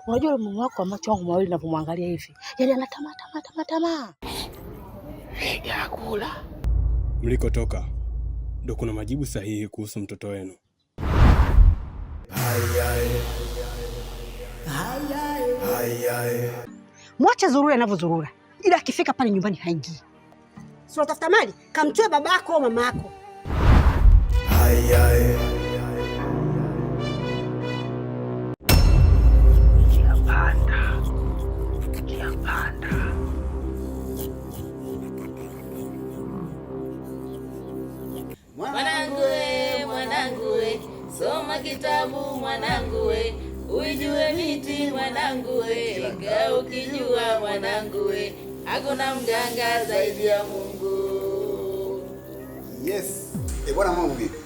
Unajua mume wako macho yangu mawili ninapomwangalia hivi. Yaani anatamaa. Ya kula. Mlikotoka ndio kuna majibu sahihi kuhusu mtoto wenu. Mwache Zurura anavyozurura. Ila akifika pale nyumbani haingii. Si unatafuta mali? Kamtoe babako au mamako. Mwanangu we, soma kitabu mwanangu we, ujue miti mwanangu we, ingawa ukijua mwanangu we, hakuna mganga zaidi ya Mungu. Yes. Bwana mambo vipi?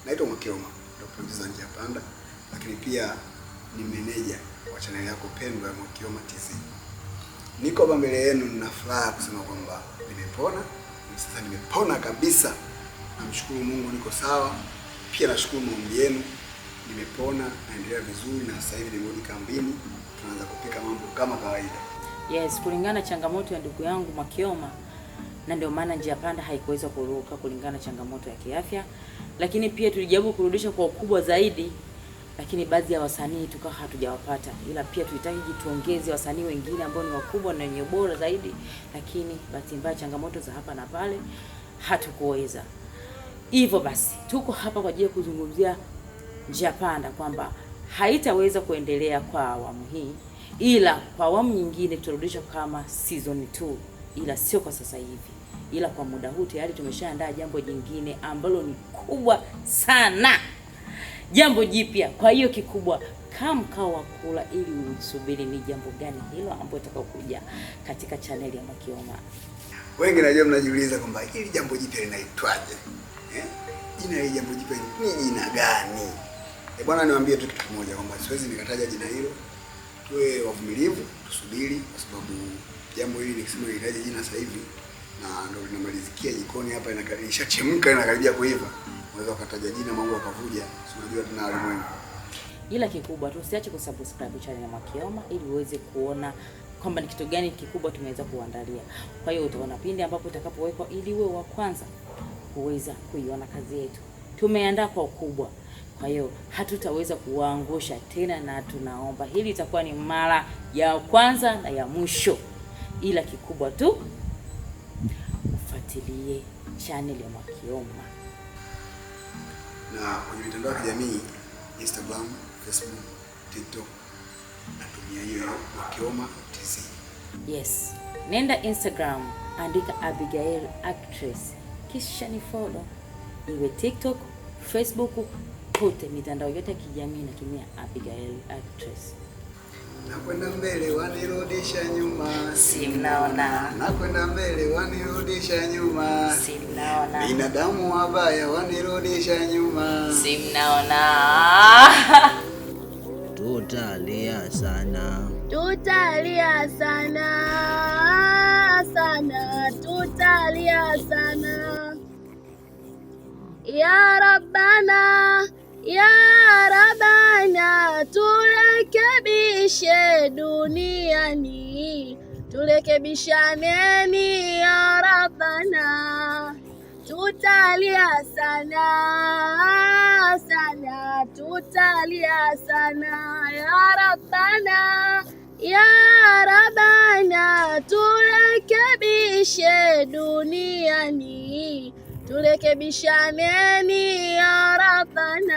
Naitwa Mwakioma, ndio producer Njia Panda, lakini pia ni manager wa channel yako pendwa ya Mwakioma TV. Niko hapa mbele yenu na furaha kusema kwamba nimepona. Sasa nimepona kabisa. Namshukuru Mungu niko sawa. Pia nashukuru maombi yenu. Nimepona, naendelea vizuri na sasa hivi nimerudi kambini. Tunaanza kupika mambo kama kawaida. Yes, kulingana changamoto ya ndugu yangu Mwakioma, na ndio maana Njia Panda haikuweza kuruka kulingana changamoto ya kiafya. Lakini pia tulijaribu kurudisha kwa ukubwa zaidi, lakini baadhi ya wasanii tukawa hatujawapata. Ila pia tulitaka tuongeze wasanii wengine ambao ni wakubwa na wenye bora zaidi, lakini bahati mbaya changamoto za hapa na pale hatukuweza. Hivyo basi tuko hapa kwa ajili ya kuzungumzia Njia Panda kwamba haitaweza kuendelea kwa awamu hii, ila kwa awamu nyingine tutarudisha kama season 2, ila sio kwa sasa hivi. Ila kwa muda huu tayari tumeshaandaa jambo jingine ambalo ni kubwa sana. Jambo jipya. Kwa hiyo kikubwa kama mkao wa kula ili usubiri ni jambo gani hilo ambalo litakayokuja katika channel ya Mwakioma. Wengi najua mnajiuliza kwamba hili jambo jipya linaitwaje? Jina hili jambo jipya ni jina gani? Bwana niwaambie tu kitu kimoja kwamba siwezi nikataja jina hilo. Tuwe wavumilivu, tusubiri kwa sababu jambo hili nikisema litaje jina sasa hivi na ndio linamalizikia jikoni hapa inashachemka inakaribia kuiva. Unaweza kutaja jina mambo yakavuja. Unajua tuna alimwengu. Ila kikubwa tu usiache kusubscribe channel ya Mwakioma ili uweze kuona kwamba ni kitu gani kikubwa tumeweza kuandalia. Kwa hiyo utaona pindi ambapo utakapowekwa ili uwe wa kwanza kuweza kuiona kazi yetu. Tumeandaa kwa ukubwa. Kwa hiyo hatutaweza kuwaangusha tena, na tunaomba hili itakuwa ni mara ya kwanza na ya mwisho. Ila kikubwa tu ufuatilie channel ya Mwakioma. Na kwenye mitandao ya kijamii Instagram, Facebook, TikTok natumia hiyo Mwakioma TZ. Yes. Nenda Instagram, andika Abigail Actress, kisha ni follow. Iwe TikTok, Facebook, kote mitandao yote ya kijamii natumia Abigail Actress. Nakwenda mbele wanirudisha nyuma, si mnaona. Nakwenda mbele wanirudisha nyuma, si mnaona. Binadamu wabaya wanirudisha nyuma, si mnaona. Tutalia sana. Tutalia sana sana, tutalia sana. Ya Rabbana, ya Rabbana, turekebishe duniani, turekebishaneni ya Rabbana. Tutalia sana sana, tutalia sana ya Rabbana, ya Rabbana, turekebishe duniani, turekebishaneni ya Rabbana.